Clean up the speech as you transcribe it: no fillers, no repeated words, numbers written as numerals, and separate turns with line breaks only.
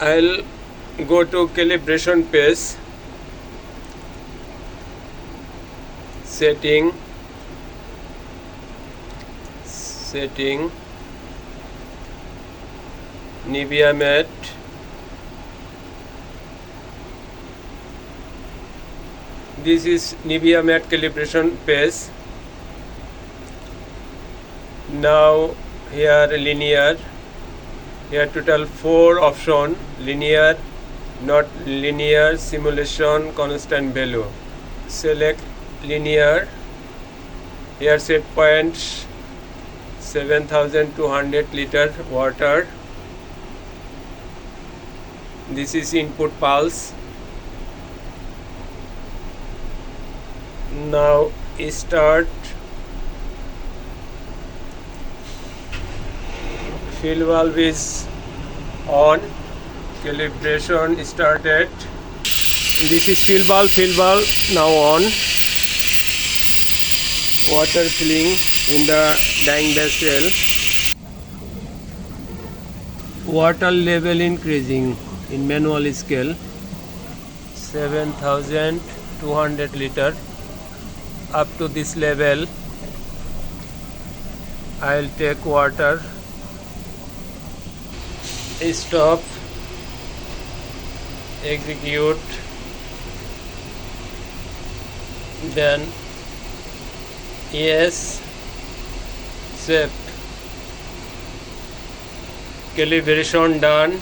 I'll go to calibration page, setting, Nivea matte, this is Nivea matte calibration page. Now here linear, here total 4 option: linear, not linear, simulation, constant value. Select linear. Here set point 7200 liter water. This is input pulse. Now start. Fill valve is on. Calibration started. This is fill valve now on. Water filling in the dyeing vessel. Water level increasing in manual scale. 7200 liter. Up to this level, I'll take water. Stop. Execute. Then yes. Save. Calibration done.